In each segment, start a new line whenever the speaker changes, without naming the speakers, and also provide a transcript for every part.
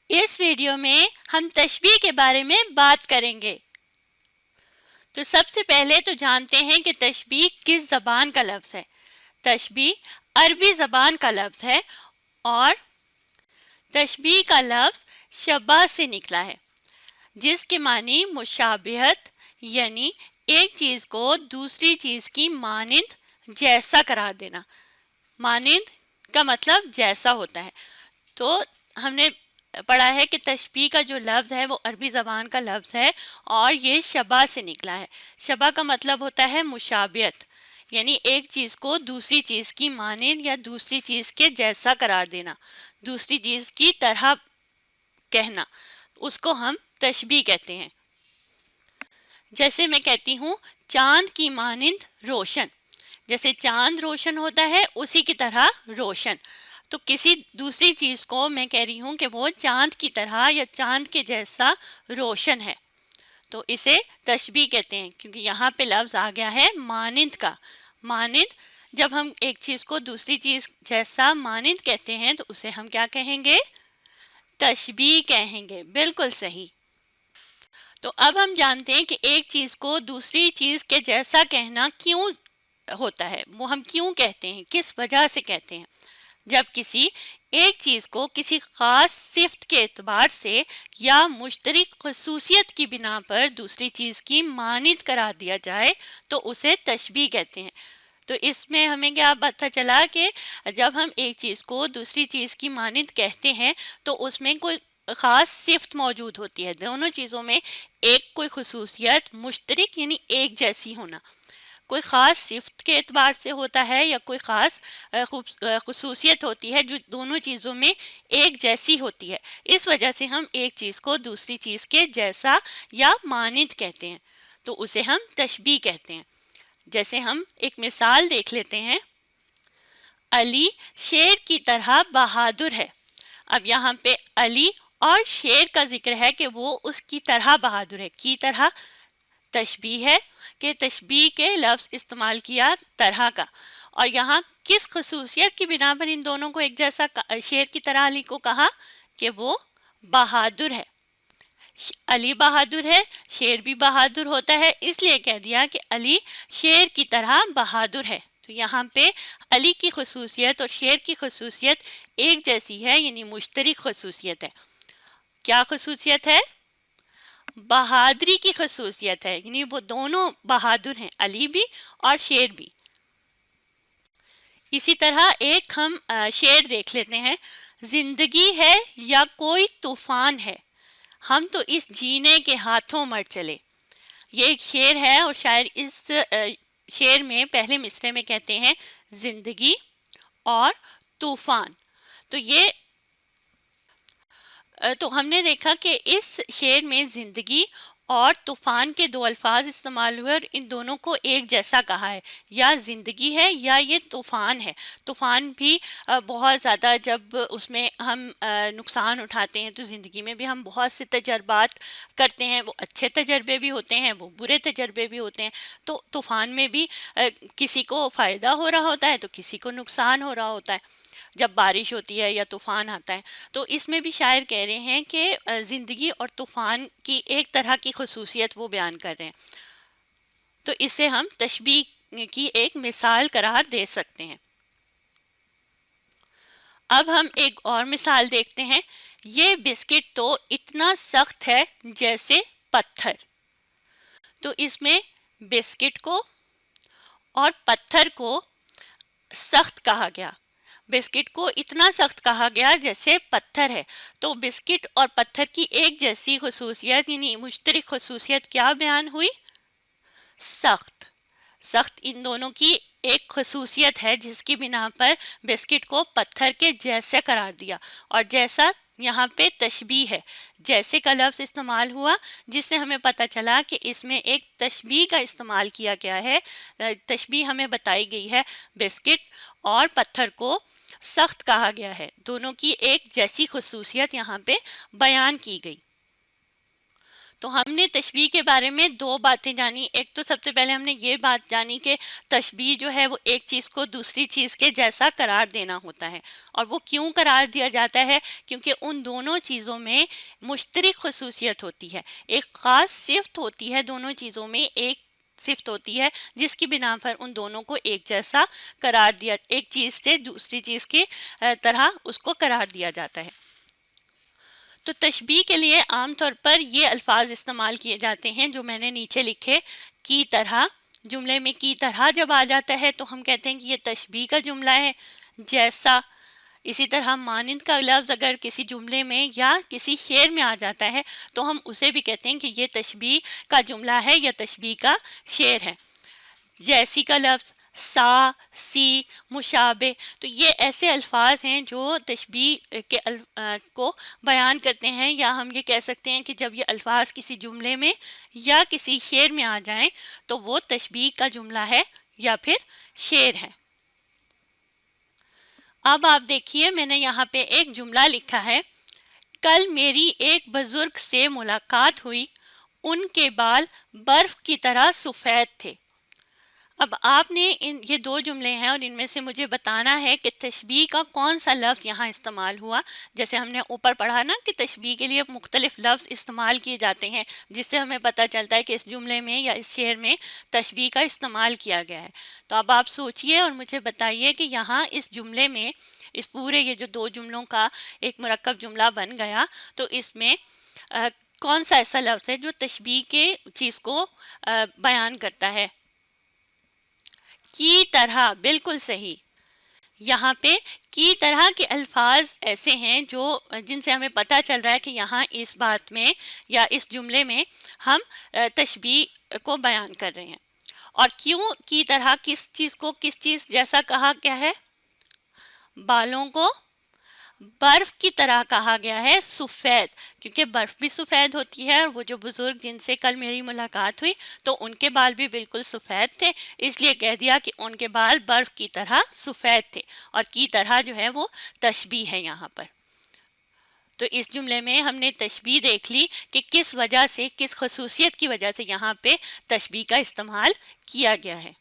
اس video میں ہم تشبیہ کے بارے میں بات کریں گے۔ تو سب سے پہلے تو جانتے ہیں کہ تشبیہ کس زبان کا لفظ ہے۔ تشبیہ عربی زبان کا لفظ ہے اور تشبیہ کا لفظ شبہ سے نکلا ہے، جس کے معنی مشابہت، یعنی ایک چیز کو دوسری چیز کی مانند جیسا قرار دینا۔ مانند کا مطلب جیسا ہوتا ہے۔ تو ہم نے پڑھا ہے کہ تشبیہ کا جو لفظ ہے وہ عربی زبان کا لفظ ہے اور یہ شبہ سے نکلا ہے۔ شبہ کا مطلب ہوتا ہے مشابہت، یعنی ایک چیز کو دوسری چیز کی مانند یا دوسری چیز کے جیسا قرار دینا، دوسری چیز کی طرح کہنا، اس کو ہم تشبیہ کہتے ہیں۔ جیسے میں کہتی ہوں چاند کی مانند روشن، جیسے چاند روشن ہوتا ہے اسی کی طرح روشن۔ تو کسی دوسری چیز کو میں کہہ رہی ہوں کہ وہ چاند کی طرح یا چاند کے جیسا روشن ہے، تو اسے تشبیہ کہتے ہیں، کیونکہ یہاں پہ لفظ آ گیا ہے مانند کا۔ مانند، جب ہم ایک چیز کو دوسری چیز جیسا مانند کہتے ہیں تو اسے ہم کیا کہیں گے؟ تشبیہ کہیں گے۔ بالکل صحیح۔ تو اب ہم جانتے ہیں کہ ایک چیز کو دوسری چیز کے جیسا کہنا کیوں ہوتا ہے، وہ ہم کیوں کہتے ہیں، کس وجہ سے کہتے ہیں۔ جب کسی ایک چیز کو کسی خاص صفت کے اعتبار سے یا مشترک خصوصیت کی بنا پر دوسری چیز کی مانند قرار دیا جائے تو اسے تشبیہ کہتے ہیں۔ تو اس میں ہمیں کیا پتہ چلا کہ جب ہم ایک چیز کو دوسری چیز کی مانند کہتے ہیں تو اس میں کوئی خاص صفت موجود ہوتی ہے، دونوں چیزوں میں ایک کوئی خصوصیت مشترک یعنی ایک جیسی ہونا، کوئی خاص صفت کے اعتبار سے ہوتا ہے یا کوئی خاص خصوصیت ہوتی ہے جو دونوں چیزوں میں ایک جیسی ہوتی ہے۔ اس وجہ سے ہم ایک چیز کو دوسری چیز کے جیسا یا مانند کہتے ہیں، تو اسے ہم تشبیہ کہتے ہیں۔ جیسے ہم ایک مثال دیکھ لیتے ہیں، علی شیر کی طرح بہادر ہے۔ اب یہاں پہ علی اور شیر کا ذکر ہے کہ وہ اس کی طرح بہادر ہے، کی طرح تشبیہ ہے کہ تشبیہ کے لفظ استعمال کیا طرح کا، اور یہاں کس خصوصیت کی بنا پر ان دونوں کو ایک جیسا شیر کی طرح علی کو کہا کہ وہ بہادر ہے۔ علی بہادر ہے، شیر بھی بہادر ہوتا ہے، اس لیے کہہ دیا کہ علی شیر کی طرح بہادر ہے۔ تو یہاں پہ علی کی خصوصیت اور شیر کی خصوصیت ایک جیسی ہے، یعنی مشترک خصوصیت ہے۔ کیا خصوصیت ہے؟ بہادری کی خصوصیت ہے، یعنی وہ دونوں بہادر ہیں، علی بھی اور شیر بھی۔ اسی طرح ایک ہم شعر دیکھ لیتے ہیں، زندگی ہے یا کوئی طوفان ہے، ہم تو اس جینے کے ہاتھوں مر چلے۔ یہ ایک شعر ہے اور شاعر اس شعر میں پہلے مصرعے میں کہتے ہیں زندگی اور طوفان۔ تو ہم نے دیکھا کہ اس شعر میں زندگی اور طوفان کے دو الفاظ استعمال ہوئے اور ان دونوں کو ایک جیسا کہا ہے، یا زندگی ہے یا یہ طوفان ہے۔ طوفان بھی بہت زیادہ جب اس میں ہم نقصان اٹھاتے ہیں تو زندگی میں بھی ہم بہت سے تجربات کرتے ہیں، وہ اچھے تجربے بھی ہوتے ہیں، وہ برے تجربے بھی ہوتے ہیں۔ تو طوفان میں بھی کسی کو فائدہ ہو رہا ہوتا ہے تو کسی کو نقصان ہو رہا ہوتا ہے جب بارش ہوتی ہے یا طوفان آتا ہے۔ تو اس میں بھی شاعر کہہ رہے ہیں کہ زندگی اور طوفان کی ایک طرح کی خصوصیت وہ بیان کر رہے ہیں، تو اسے ہم تشبیہ کی ایک مثال قرار دے سکتے ہیں۔ اب ہم ایک اور مثال دیکھتے ہیں، یہ بسکٹ تو اتنا سخت ہے جیسے پتھر۔ تو اس میں بسکٹ کو اور پتھر کو سخت کہا گیا، بسکٹ کو اتنا سخت کہا گیا جیسے پتھر ہے۔ تو بسکٹ اور پتھر کی ایک جیسی خصوصیت یعنی مشترک خصوصیت کیا بیان ہوئی؟ سخت۔ سخت ان دونوں کی ایک خصوصیت ہے جس کی بنا پر بسکٹ کو پتھر کے جیسے قرار دیا، اور جیسا یہاں پہ تشبیہ ہے، جیسے کا لفظ استعمال ہوا جس سے ہمیں پتہ چلا کہ اس میں ایک تشبیہ کا استعمال کیا گیا ہے۔ تشبیہ ہمیں بتائی گئی ہے، بسکٹ اور پتھر کو سخت کہا گیا ہے، دونوں کی ایک جیسی خصوصیت یہاں پہ بیان کی گئی۔ تو ہم نے تشبیہ کے بارے میں دو باتیں جانی. ایک تو سب سے پہلے ہم نے یہ بات جانی کہ تشبیہ جو ہے وہ ایک چیز کو دوسری چیز کے جیسا قرار دینا ہوتا ہے. اور وہ کیوں قرار دیا جاتا ہے؟ کیونکہ ان دونوں چیزوں میں مشترک خصوصیت ہوتی ہے، ایک خاص صفت ہوتی ہے، دونوں چیزوں میں ایک صفت ہوتی ہے جس کی بنا پر ان دونوں کو ایک جیسا قرار دیا، ایک چیز سے دوسری چیز کی طرح اس کو قرار دیا جاتا ہے. تو تشبیہ کے لیے عام طور پر یہ الفاظ استعمال کیے جاتے ہیں جو میں نے نیچے لکھے. کی طرح، جملے میں کی طرح جب آ جاتا ہے تو ہم کہتے ہیں کہ یہ تشبیہ کا جملہ ہے. جیسا، اسی طرح مانند کا لفظ اگر کسی جملے میں یا کسی شعر میں آ جاتا ہے تو ہم اسے بھی کہتے ہیں کہ یہ تشبیہ کا جملہ ہے یا تشبیہ کا شعر ہے. جیسی کا لفظ، سا، سی، مشابہ، تو یہ ایسے الفاظ ہیں جو تشبیہ کے کو بیان کرتے ہیں، یا ہم یہ کہہ سکتے ہیں کہ جب یہ الفاظ کسی جملے میں یا کسی شعر میں آ جائیں تو وہ تشبیہ کا جملہ ہے یا پھر شعر ہے. اب آپ دیکھیے میں نے یہاں پہ ایک جملہ لکھا ہے. کل میری ایک بزرگ سے ملاقات ہوئی، ان کے بال برف کی طرح سفید تھے. اب آپ نے یہ دو جملے ہیں اور ان میں سے مجھے بتانا ہے کہ تشبیہ کا کون سا لفظ یہاں استعمال ہوا. جیسے ہم نے اوپر پڑھا نا کہ تشبیہ کے لیے مختلف لفظ استعمال کیے جاتے ہیں جس سے ہمیں پتہ چلتا ہے کہ اس جملے میں یا اس شعر میں تشبیہ کا استعمال کیا گیا ہے. تو اب آپ سوچئے اور مجھے بتائیے کہ یہاں اس جملے میں، اس پورے یہ جو دو جملوں کا ایک مرکب جملہ بن گیا، تو اس میں کون سا ایسا لفظ ہے جو تشبیہ کے چیز کو بیان کرتا ہے؟ کی طرح، بالکل صحیح. یہاں پہ کی طرح کے الفاظ ایسے ہیں جن سے ہمیں پتہ چل رہا ہے کہ یہاں اس بات میں یا اس جملے میں ہم تشبیہ کو بیان کر رہے ہیں. اور کیوں کی طرح، کس چیز کو کس چیز جیسا کہا گیا ہے؟ بالوں کو برف کی طرح کہا گیا ہے، سفید، کیونکہ برف بھی سفید ہوتی ہے. اور وہ جو بزرگ جن سے کل میری ملاقات ہوئی تو ان کے بال بھی بالکل سفید تھے، اس لیے کہہ دیا کہ ان کے بال برف کی طرح سفید تھے. اور کی طرح جو ہے وہ تشبیہ ہے یہاں پر. تو اس جملے میں ہم نے تشبیہ دیکھ لی کہ کس وجہ سے، کس خصوصیت کی وجہ سے یہاں پہ تشبیہ کا استعمال کیا گیا ہے.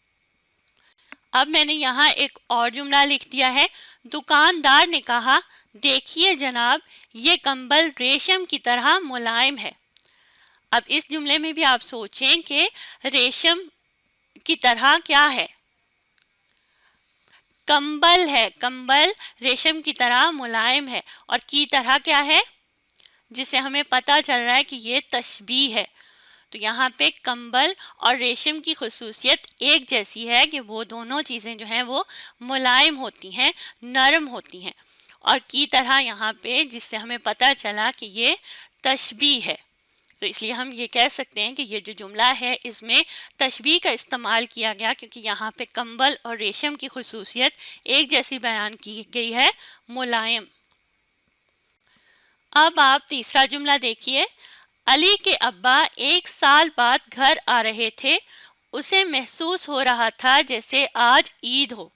اب میں نے یہاں ایک اور جملہ لکھ دیا ہے. دکاندار نے کہا، دیکھیے جناب، یہ کمبل ریشم کی طرح ملائم ہے. اب اس جملے میں بھی آپ سوچیں کہ ریشم کی طرح کیا ہے؟ کمبل ہے. کمبل ریشم کی طرح ملائم ہے. اور کی طرح کیا ہے؟ جس سے ہمیں پتہ چل رہا ہے کہ یہ تشبیہ ہے. تو یہاں پہ کمبل اور ریشم کی خصوصیت ایک جیسی ہے کہ وہ دونوں چیزیں جو ہیں وہ ملائم ہوتی ہیں، نرم ہوتی ہیں. اور کی طرح یہاں پہ جس سے ہمیں پتہ چلا کہ یہ تشبیہ ہے. تو اس لیے ہم یہ کہہ سکتے ہیں کہ یہ جو جملہ ہے اس میں تشبیہ کا استعمال کیا گیا، کیونکہ یہاں پہ کمبل اور ریشم کی خصوصیت ایک جیسی بیان کی گئی ہے، ملائم. اب آپ تیسرا جملہ دیکھیے. علی کے ابا 1 سال بعد گھر آ رہے تھے، اسے محسوس ہو رہا تھا جیسے آج عید ہو.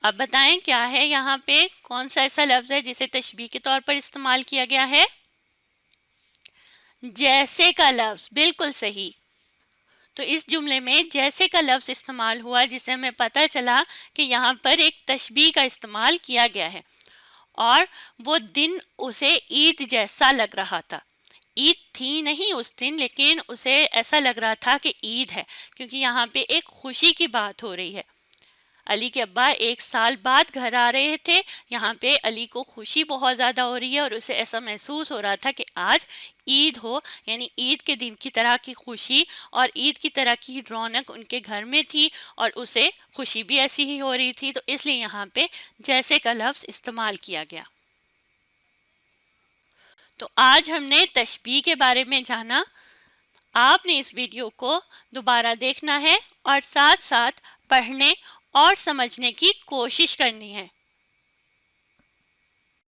اب بتائیں کیا ہے یہاں پہ، کون سا ایسا لفظ ہے جسے تشبیہ کے طور پر استعمال کیا گیا ہے؟ جیسے کا لفظ، بالکل صحیح. تو اس جملے میں جیسے کا لفظ استعمال ہوا جس سے ہمیں پتہ چلا کہ یہاں پر ایک تشبیہ کا استعمال کیا گیا ہے. اور وہ دن اسے عید جیسا لگ رہا تھا. عید تھی نہیں اس دن، لیکن اسے ایسا لگ رہا تھا کہ عید ہے، کیونکہ یہاں پہ ایک خوشی کی بات ہو رہی ہے. علی کے ابا 1 سال بعد گھر آ رہے تھے، یہاں پہ علی کو خوشی بہت زیادہ ہو رہی ہے اور اسے ایسا محسوس ہو رہا تھا کہ آج عید ہو، یعنی عید کے دن کی طرح کی خوشی اور عید کی طرح کی رونق ان کے گھر میں تھی اور اسے خوشی بھی ایسی ہی ہو رہی تھی. تو اس لیے یہاں پہ جیسے کا لفظ استعمال کیا گیا. تو آج ہم نے تشبیہ کے بارے میں جانا. آپ نے اس ویڈیو کو دوبارہ دیکھنا ہے اور ساتھ ساتھ پڑھنے اور سمجھنے کی کوشش کرنی ہے.